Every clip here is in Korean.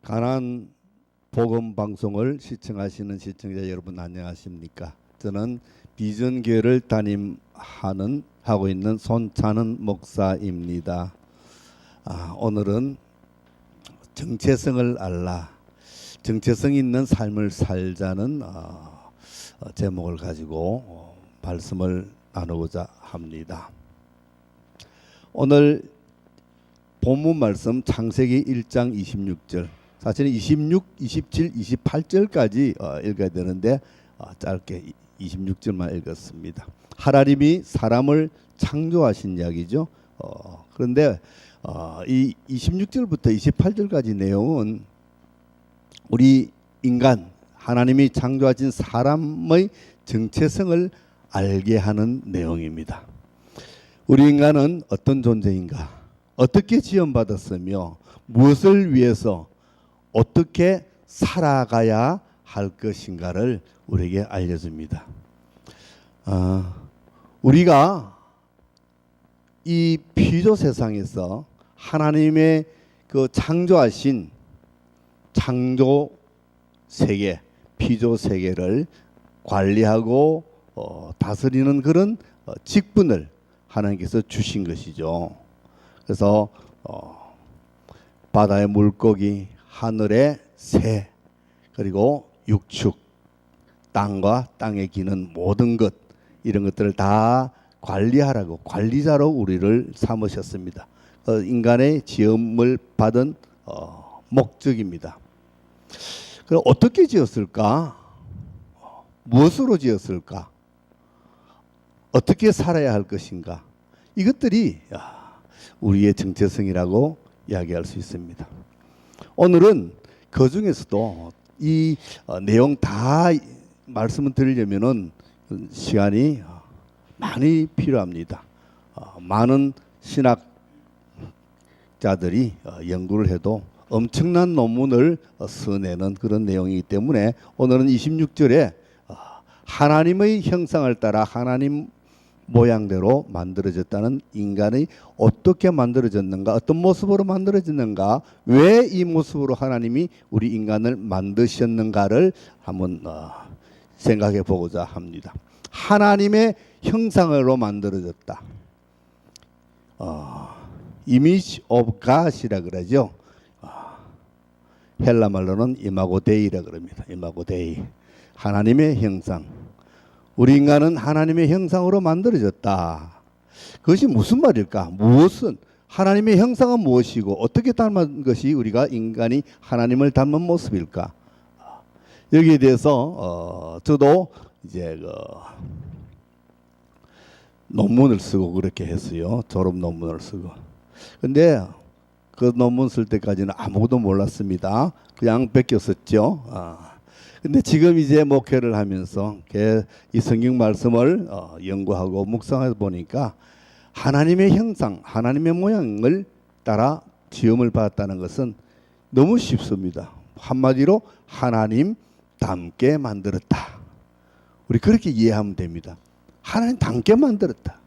가나안 복음 방송을 시청하시는 시청자 여러분 안녕하십니까? 저는 비전교회를 하고 있는 손찬은 목사입니다. 오늘은 정체성을 알라, 정체성 있는 삶을 살자는 제목을 가지고 말씀을 나누고자 합니다. 오늘 본문 말씀 창세기 1장 26절, 사실은 26, 27, 28절까지 읽어야 되는데 짧게 26절만 읽었습니다. 하나님이 사람을 창조하신 이야기죠. 그런데 이 26절부터 28절까지 내용은 우리 인간, 하나님이 창조하신 사람의 정체성을 알게 하는 내용입니다. 우리 인간은 어떤 존재인가? 어떻게 지원받았으며 무엇을 위해서 어떻게 살아가야 할 것인가를 우리에게 알려줍니다. 우리가 이 피조 세상에서 하나님의 그 창조하신 창조 세계, 피조 세계를 관리하고 다스리는 그런 직분을 하나님께서 주신 것이죠. 그래서 바다의 물고기, 하늘의 새, 그리고 육축, 땅과 땅에 기는 모든 것, 이런 것들을 다 관리하라고, 관리자로 우리를 삼으셨습니다. 인간의 지음을 받은 목적입니다. 그럼 어떻게 지었을까? 무엇으로 지었을까? 어떻게 살아야 할 것인가? 이것들이 우리의 정체성이라고 이야기할 수 있습니다. 오늘은 그 중에서도 이 내용 다 말씀을 드리려면은 시간이 많이 필요합니다. 많은 신학자들이 연구를 해도 엄청난 논문을 써내는 그런 내용이기 때문에 오늘은 26절에 하나님의 형상을 따라 하나님 모양대로 만들어졌다는 인간이 어떻게 만들어졌는가, 어떤 모습으로 만들어졌는가, 왜 이 모습으로 하나님이 우리 인간을 만드셨는가를 한번 생각해 보고자 합니다. 하나님의 형상으로 만들어졌다. Image of God이라 그러죠. 헬라 말로는 이마고 데이라 그럽니다. 이마고 데이. 하나님의 형상. 우리 인간은 하나님의 형상으로 만들어졌다. 그것이 무슨 말일까? 무엇은? 하나님의 형상은 무엇이고 어떻게 닮은 것이 우리가 인간이 하나님을 닮은 모습일까? 여기에 대해서 저도 이제 논문을 쓰고 그렇게 했어요. 졸업 논문을 쓰고. 근데 그 논문 쓸 때까지는 아무것도 몰랐습니다. 그냥 베꼈었죠. 근데 지금 이제 목회를 하면서 이 성경 말씀을 연구하고 묵상해 보니까 하나님의 형상, 하나님의 모양을 따라 지음을 받았다는 것은 너무 쉽습니다. 한마디로 하나님 닮게 만들었다. 우리 그렇게 이해하면 됩니다. 하나님 닮게 만들었다.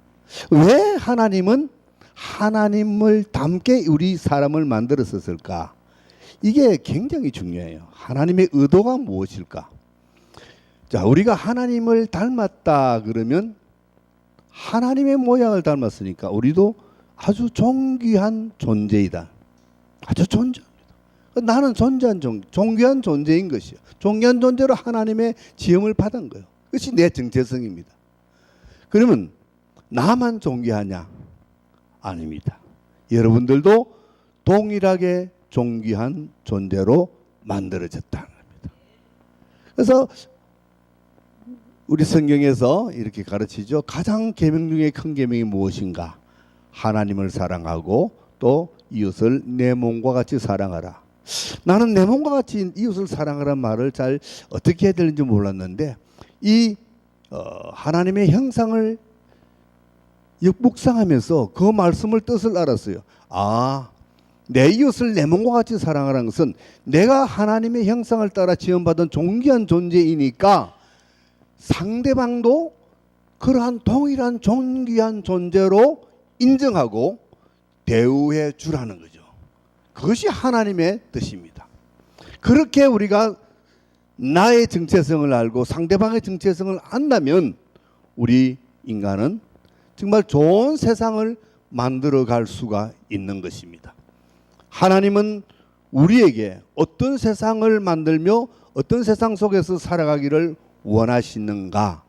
왜 하나님은 하나님을 닮게 우리 사람을 만들었을까? 이게 굉장히 중요해요. 하나님의 의도가 무엇일까? 자, 우리가 하나님을 닮았다 그러면 하나님의 모양을 닮았으니까 우리도 아주 존귀한 존재이다. 아주 존재합니다. 나는 존귀한 존재인 것이요. 존귀한 존재로 하나님의 지음을 받은 거예요. 그것이 내 정체성입니다. 그러면 나만 존귀하냐? 아닙니다. 여러분들도 동일하게 존귀한 존재로 만들어졌다는 겁니다. 그래서 우리 성경에서 이렇게 가르치죠. 가장 계명 중에 큰 계명이 무엇인가? 하나님을 사랑하고 또 이웃을 내 몸과 같이 사랑하라. 나는 내 몸과 같이 이웃을 사랑하라는 말을 잘 어떻게 해야 되는지 몰랐는데 이 하나님의 형상을 묵상하면서 그 말씀을 뜻을 알았어요. 내 이웃을 내 몸과 같이 사랑하라는 것은 내가 하나님의 형상을 따라 지음받은 존귀한 존재이니까 상대방도 그러한 동일한 존귀한 존재로 인정하고 대우해 주라는 거죠. 그것이 하나님의 뜻입니다. 그렇게 우리가 나의 정체성을 알고 상대방의 정체성을 안다면 우리 인간은 정말 좋은 세상을 만들어 갈 수가 있는 것입니다. 하나님은 우리에게 어떤 세상을 만들며 어떤 세상 속에서 살아가기를 원하시는가?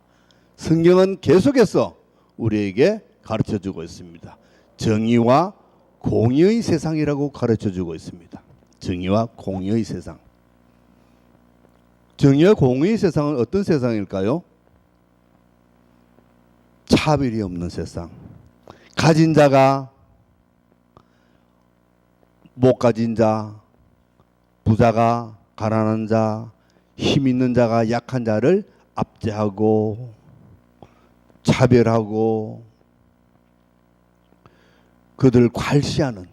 성경은 계속해서 우리에게 가르쳐 주고 있습니다. 정의와 공의의 세상이라고 가르쳐 주고 있습니다. 정의와 공의의 세상. 정의와 공의의 세상은 어떤 세상일까요? 차별이 없는 세상. 가진 자가 못 가진 자, 부자가 가난한 자, 힘 있는 자가 약한 자를 압제하고 차별하고 그들을 괄시하는,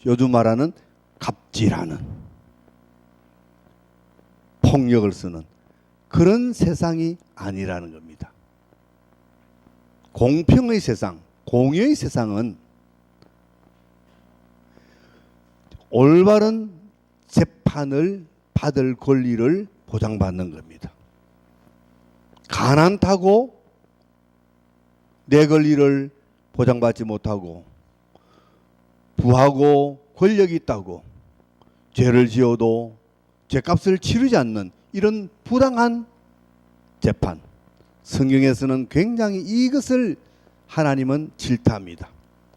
요즘 말하는 갑질하는, 폭력을 쓰는 그런 세상이 아니라는 겁니다. 공평의 세상, 공의의 세상은 올바른 재판을 받을 권리를 보장받는 겁니다. 가난하고 내 권리를 보장받지 못하고 부하고 권력이 있다고 죄를 지어도 죄값을 치르지 않는 이런 부당한 재판, 성경에서는 굉장히 이것을 하나님은 질타합니다.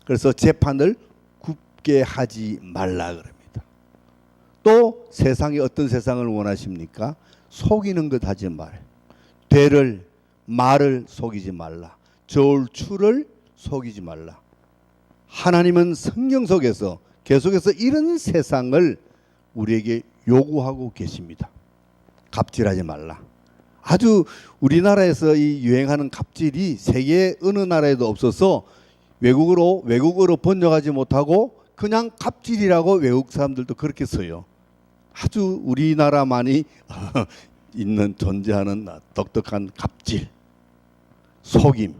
그래서 재판을 굽게 하지 말라 그럽니다. 또 세상이 어떤 세상을 원하십니까? 속이는 것 하지 말. 되를 말을 속이지 말라. 저울추를 속이지 말라. 하나님은 성경 속에서 계속해서 이런 세상을 우리에게 요구하고 계십니다. 갑질하지 말라. 아주 우리나라에서 이 유행하는 갑질이 세계 어느 나라에도 없어서 외국어로 번역하지 못하고 그냥 갑질이라고 외국 사람들도 그렇게 써요. 아주 우리나라만이 있는 존재하는 독특한 갑질, 속임,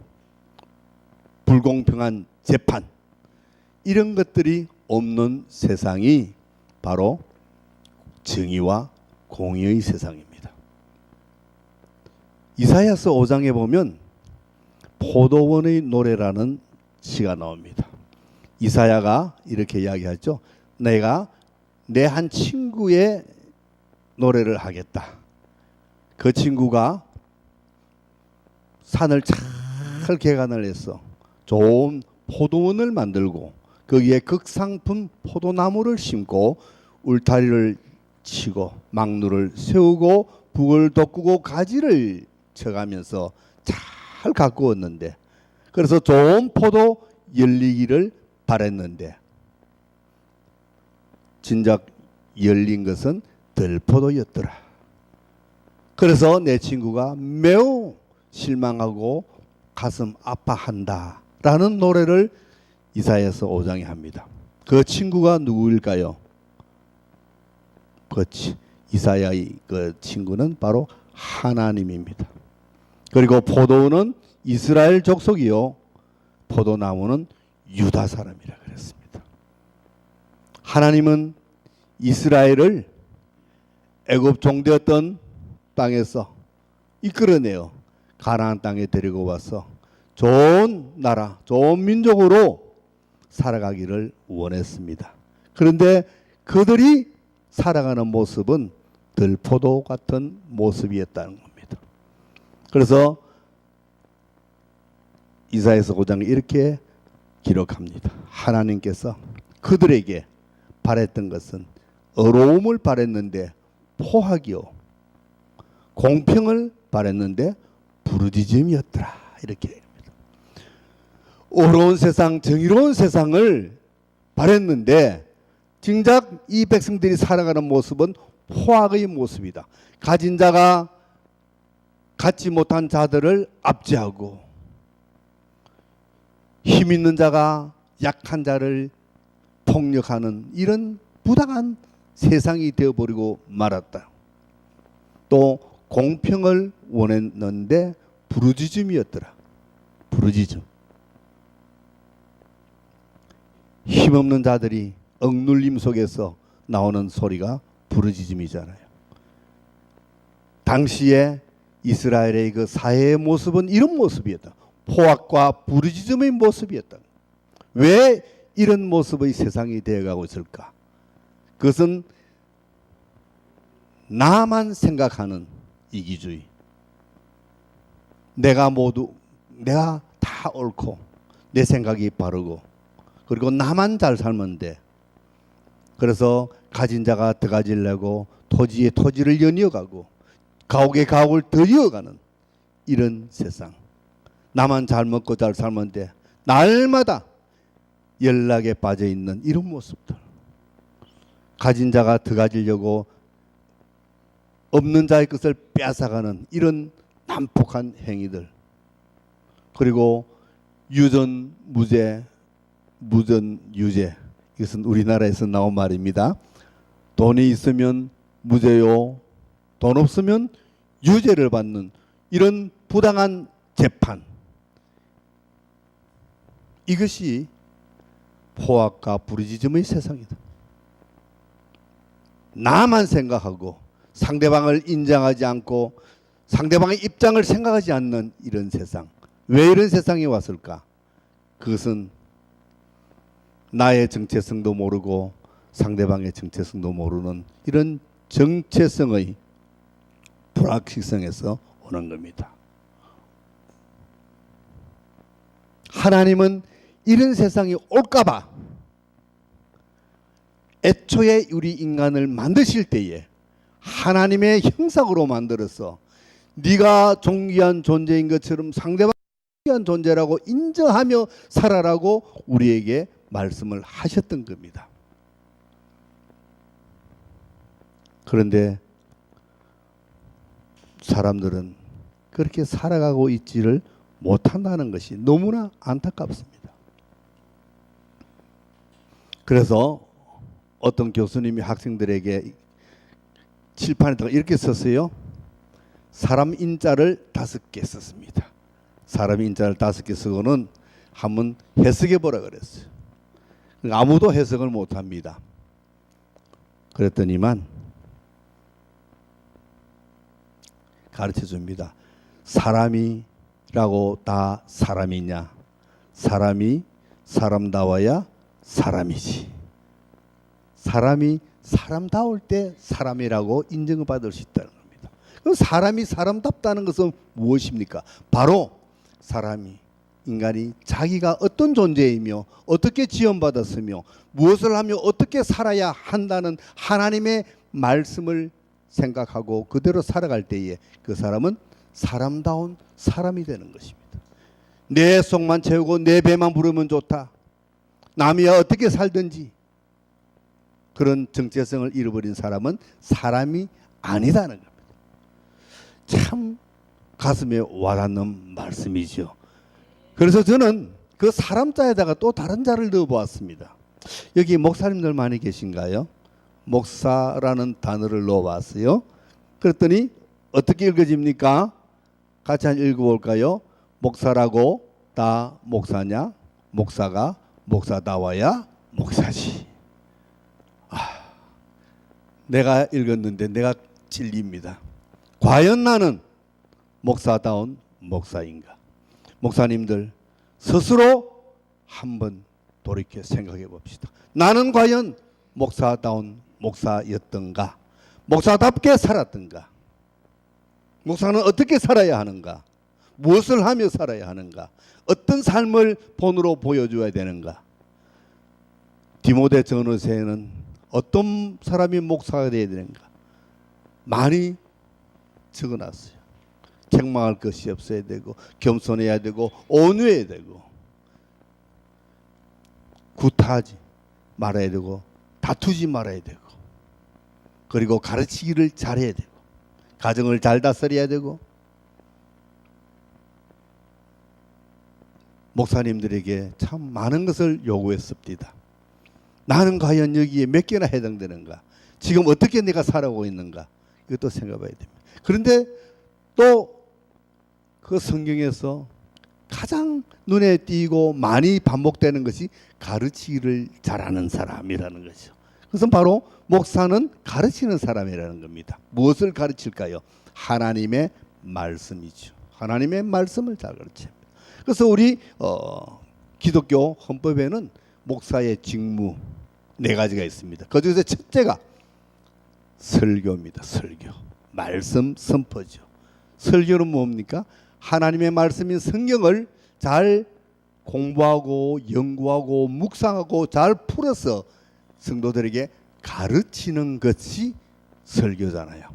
불공평한 재판, 이런 것들이 없는 세상이 바로 정의와 공의의 세상입니다. 이사야서 5장에 보면 포도원의 노래라는 시가 나옵니다. 이사야가 이렇게 이야기하죠. 내가 내 한 친구의 노래를 하겠다. 그 친구가 산을 잘 개간을 해서 좋은 포도원을 만들고 거기에 극상품 포도나무를 심고 울타리를 치고 막루를 세우고 북을 돋구고 가지를 쳐가면서 잘 가꾸었는데, 그래서 좋은 포도 열리기를 바랬는데 진작 열린 것은 들포도였더라. 그래서 내 친구가 매우 실망하고 가슴 아파한다 라는 노래를 이사야서 5장에 합니다. 그 친구가 누구일까요? 그렇지, 이사야의 그 친구는 바로 하나님입니다. 그리고 포도원은 이스라엘 족속이요, 포도나무는 유다 사람이라 그랬습니다. 하나님은 이스라엘을 애굽 종되었던 땅에서 이끌어내어 가나안 땅에 데리고 와서 좋은 나라, 좋은 민족으로 살아가기를 원했습니다. 그런데 그들이 살아가는 모습은 들포도 같은 모습이었다는 겁니다. 그래서 이사야서 5장에 이렇게 기록합니다. 하나님께서 그들에게 바랬던 것은 의로움을 바랬는데 포악이요, 공평을 바랬는데 부르짖음이었더라, 이렇게 얘기합니다. 의로운 세상, 정의로운 세상을 바랬는데 정작 이 백성들이 살아가는 모습은 포악의 모습이다. 가진 자가 갖지 못한 자들을 압제하고 힘 있는 자가 약한 자를 폭력하는 이런 부당한 세상이 되어버리고 말았다. 또 공평을 원했는데 부르짖음이었더라. 부르짖음. 힘없는 자들이 억눌림 속에서 나오는 소리가 부르짖음이잖아요. 당시에 이스라엘의 그 사회의 모습은 이런 모습이었다. 포악과 부르짖음의 모습이었다. 왜 이런 모습의 세상이 되어가고 있을까? 그것은 나만 생각하는 이기주의. 내가 다 옳고 내 생각이 바르고 그리고 나만 잘 살면 돼. 그래서 가진 자가 더 가지려고 토지에 토지를 연이어가고 가옥에 가옥을 더 이어가는 이런 세상. 나만 잘 먹고 잘 살면 돼. 날마다 연락에 빠져 있는 이런 모습들. 가진 자가 더 가지려고 없는 자의 것을 빼앗아가는 이런 난폭한 행위들. 그리고 유전 무죄, 무전 유죄. 이것은 우리나라에서 나온 말입니다. 돈이 있으면 무죄요. 돈 없으면 유죄를 받는 이런 부당한 재판. 이것이 포악과 부르짖음의 세상이다. 나만 생각하고 상대방을 인정하지 않고 상대방의 입장을 생각하지 않는 이런 세상. 왜 이런 세상이 왔을까? 그것은 나의 정체성도 모르고 상대방의 정체성도 모르는 이런 정체성의 불확실성에서 오는 겁니다. 하나님은 이런 세상이 올까봐 애초에 우리 인간을 만드실 때에 하나님의 형상으로 만들어서 네가 존귀한 존재인 것처럼 상대방 존귀한 존재라고 인정하며 살아라고 우리에게 말씀을 하셨던 겁니다. 그런데 사람들은 그렇게 살아가고 있지를 못한다는 것이 너무나 안타깝습니다. 그래서 어떤 교수님이 학생들에게 칠판에다가 이렇게 썼어요. 사람 인자를 5개 썼습니다. 사람 인자를 5개 쓰고는 한번 해석해 보라 그랬어요. 아무도 해석을 못합니다. 그랬더니만 가르쳐 줍니다. 사람이라고 다 사람이냐? 사람이 사람다워야 사람이지. 사람이 사람다울 때 사람이라고 인정을 받을 수 있다는 겁니다. 그럼 사람이 사람답다는 것은 무엇입니까? 바로 사람이 인간이 자기가 어떤 존재이며 어떻게 지원받았으며 무엇을 하며 어떻게 살아야 한다는 하나님의 말씀을 생각하고 그대로 살아갈 때에 그 사람은 사람다운 사람이 되는 것입니다. 내 속만 채우고 내 배만 부르면 좋다. 남이야 어떻게 살든지 그런 정체성을 잃어버린 사람은 사람이 아니다는 겁니다. 참 가슴에 와닿는 말씀이죠. 그래서 저는 그 사람자에다가 또 다른 자를 넣어보았습니다. 여기 목사님들 많이 계신가요? 목사라는 단어를 넣어봤어요. 그랬더니 어떻게 읽어집니까? 같이 한번 읽어볼까요? 목사라고 다 목사냐? 목사가 목사다워야 목사지. 내가 읽었는데 내가 진리입니다. 과연 나는 목사다운 목사인가? 목사님들 스스로 한번 돌이켜 생각해 봅시다. 나는 과연 목사다운 목사였던가? 목사답게 살았던가? 목사는 어떻게 살아야 하는가? 무엇을 하며 살아야 하는가? 어떤 삶을 본으로 보여줘야 되는가? 디모데 전서에는 어떤 사람이 목사가 되어야 되는가? 많이 적어놨어요. 책망할 것이 없어야 되고 겸손해야 되고 온유해야 되고 구타하지 말아야 되고 다투지 말아야 되고 그리고 가르치기를 잘해야 되고 가정을 잘 다스려야 되고 목사님들에게 참 많은 것을 요구했습니다. 나는 과연 여기에 몇 개나 해당되는가? 지금 어떻게 내가 살아오고 있는가? 이것도 생각해봐야 됩니다. 그런데 또 그 성경에서 가장 눈에 띄고 많이 반복되는 것이 가르치기를 잘하는 사람이라는 거죠. 그것은 바로 목사는 가르치는 사람이라는 겁니다. 무엇을 가르칠까요? 하나님의 말씀이죠. 하나님의 말씀을 잘 가르칩니다. 그래서 우리 기독교 헌법에는 목사의 직무 4가지가 있습니다. 그중에서 첫째가 설교입니다. 설교. 말씀 선포죠. 설교는 뭡니까? 하나님의 말씀인 성경을 잘 공부하고 연구하고 묵상하고 잘 풀어서 성도들에게 가르치는 것이 설교잖아요.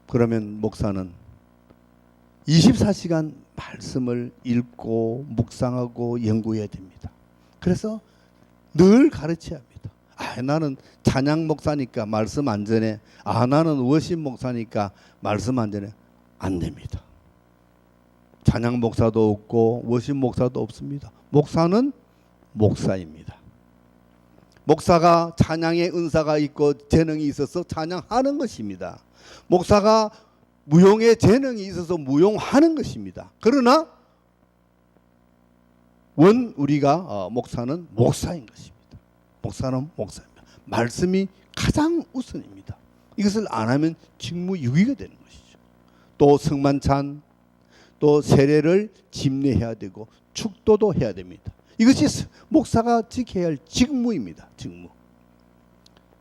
그러면 목사는 24시간 말씀을 읽고 묵상하고 연구해야 됩니다. 그래서 늘 가르쳐야 합니다. 나는 찬양 목사니까 말씀 안 전해. 나는 워십 목사니까 말씀 안 전해. 안 됩니다. 찬양 목사도 없고 워십 목사도 없습니다. 목사는 목사입니다. 목사가 찬양의 은사가 있고 재능이 있어서 찬양하는 것입니다. 목사가 무용의 재능이 있어서 무용하는 것입니다. 그러나 우리가 목사는 목사인 것입니다. 목사는 목사입니다. 말씀이 가장 우선입니다. 이것을 안 하면 직무유기가 되는 것이죠. 또 성만찬, 또 세례를 집례해야 되고 축도도 해야 됩니다. 이것이 목사가 지켜야 할 직무입니다. 직무.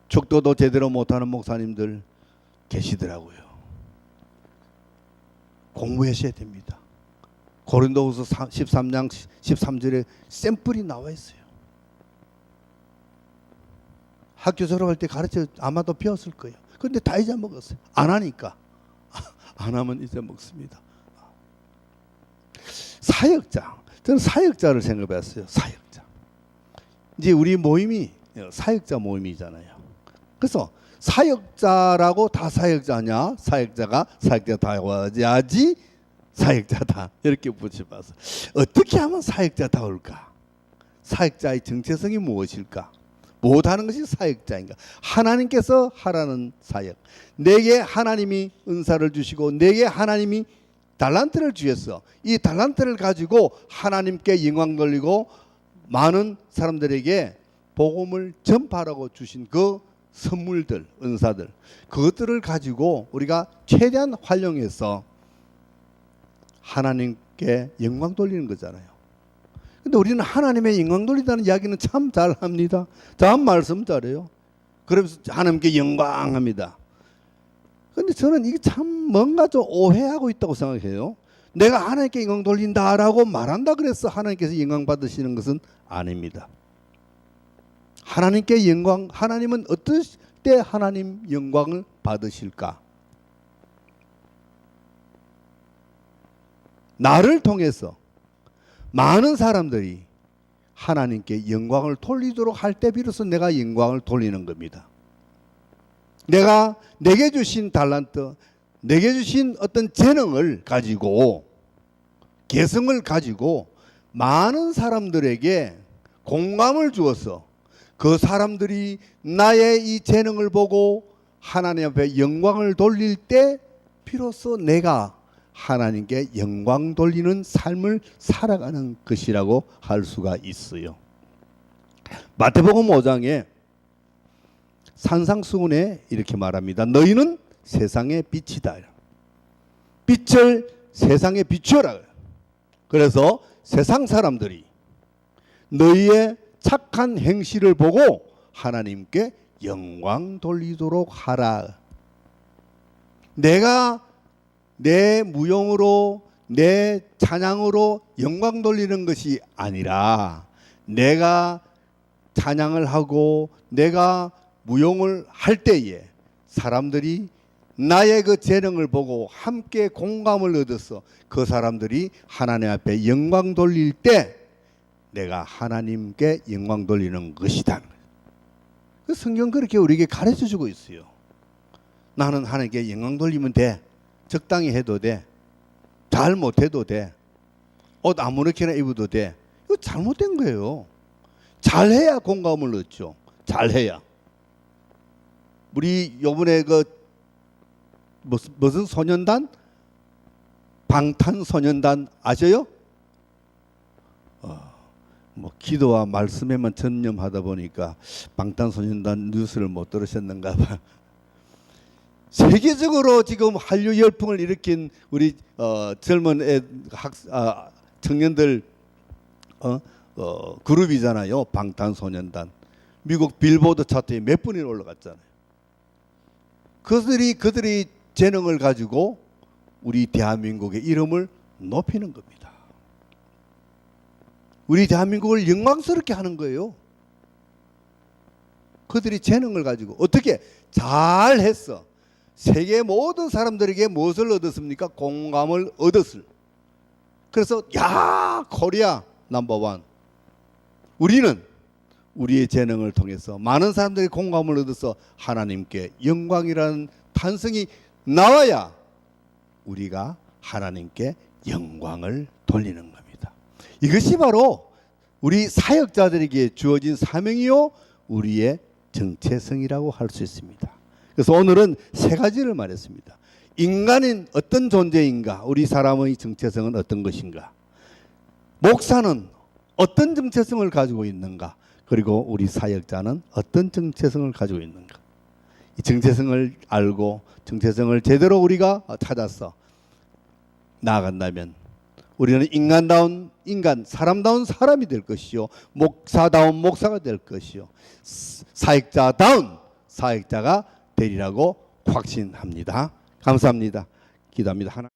축도도 제대로 못하는 목사님들 계시더라고요. 공부하셔야 됩니다. 고린도후서 13장 13절에 샘플이 나와 있어요. 학교 졸업할 때 가르쳐 아마도 배웠을 거예요. 그런데 다 잊어먹었어요. 안 하니까. 안 하면 잊어먹습니다. 사역자. 저는 사역자를 생각해봤어요. 사역자. 이제 우리 모임이 사역자 모임이잖아요. 그래서 사역자라고 다 사역자냐? 사역자가 사역자다워야지 사역자다. 이렇게 붙여봐서 어떻게 하면 사역자다울까? 사역자의 정체성이 무엇일까? 못하는 것이 사역자인가? 하나님께서 하라는 사역. 내게 하나님이 은사를 주시고 내게 하나님이 달란트를 주셨어. 이 달란트를 가지고 하나님께 영광 돌리고 많은 사람들에게 복음을 전파하라고 주신 그 선물들, 은사들, 그것들을 가지고 우리가 최대한 활용해서 하나님께 영광 돌리는 거잖아요. 근데 우리는 하나님의 영광 돌린다는 이야기는 참 잘합니다. 참 말씀 잘해요. 그러면서 하나님께 영광합니다. 근데 저는 이게 참 뭔가 좀 오해하고 있다고 생각해요. 내가 하나님께 영광 돌린다라고 말한다 그래서 하나님께서 영광 받으시는 것은 아닙니다. 하나님께 영광, 하나님은 어떨 때 하나님 영광을 받으실까? 나를 통해서 많은 사람들이 하나님께 영광을 돌리도록 할 때 비로소 내가 영광을 돌리는 겁니다. 내게 주신 달란트, 내게 주신 어떤 재능을 가지고, 개성을 가지고 많은 사람들에게 공감을 주어서 그 사람들이 나의 이 재능을 보고 하나님 앞에 영광을 돌릴 때 비로소 내가 하나님께 영광 돌리는 삶을 살아가는 것이라고 할 수가 있어요. 마태복음 5장에 산상수훈에 이렇게 말합니다. 너희는 세상의 빛이다. 빛을 세상에 비추어라. 그래서 세상 사람들이 너희의 착한 행실을 보고 하나님께 영광 돌리도록 하라. 내가 내 무용으로 내 찬양으로 영광 돌리는 것이 아니라 내가 찬양을 하고 내가 무용을 할 때에 사람들이 나의 그 재능을 보고 함께 공감을 얻어서 그 사람들이 하나님 앞에 영광 돌릴 때 내가 하나님께 영광 돌리는 것이다. 그 성경 그렇게 우리에게 가르쳐 주고 있어요. 나는 하나님께 영광 돌리면 돼. 적당히 해도 돼. 잘 못해도 돼. 옷 아무렇게나 입어도 돼. 이거 잘못된 거예요. 잘해야 공감을 얻죠. 잘해야. 우리 요번에 그 무슨 소년단? 방탄소년단 아셔요? 뭐 기도와 말씀에만 전념하다 보니까 방탄소년단 뉴스를 못 들으셨는가 봐. 세계적으로 지금 한류 열풍을 일으킨 우리 젊은 청년들 그룹이잖아요. 방탄소년단. 미국 빌보드 차트에 몇 분이나 올라갔잖아요. 그들이 재능을 가지고 우리 대한민국의 이름을 높이는 겁니다. 우리 대한민국을 영광스럽게 하는 거예요. 그들이 재능을 가지고 어떻게 잘했어. 세계 모든 사람들에게 무엇을 얻었습니까? 공감을 얻었을. 그래서 야 코리아 넘버원. 우리는 우리의 재능을 통해서 많은 사람들이 공감을 얻어서 하나님께 영광이라는 탄성이 나와야 우리가 하나님께 영광을 돌리는 겁니다. 이것이 바로 우리 사역자들에게 주어진 사명이요 우리의 정체성이라고 할 수 있습니다. 그래서 오늘은 세 가지를 말했습니다. 인간은 어떤 존재인가? 우리 사람의 정체성은 어떤 것인가? 목사는 어떤 정체성을 가지고 있는가? 그리고 우리 사역자는 어떤 정체성을 가지고 있는가? 이 정체성을 알고 정체성을 제대로 우리가 찾아서 나아간다면 우리는 인간다운 인간, 사람다운 사람이 될 것이요, 목사다운 목사가 될 것이요, 사역자다운 사역자가 되리라고 확신합니다. 감사합니다. 기도합니다.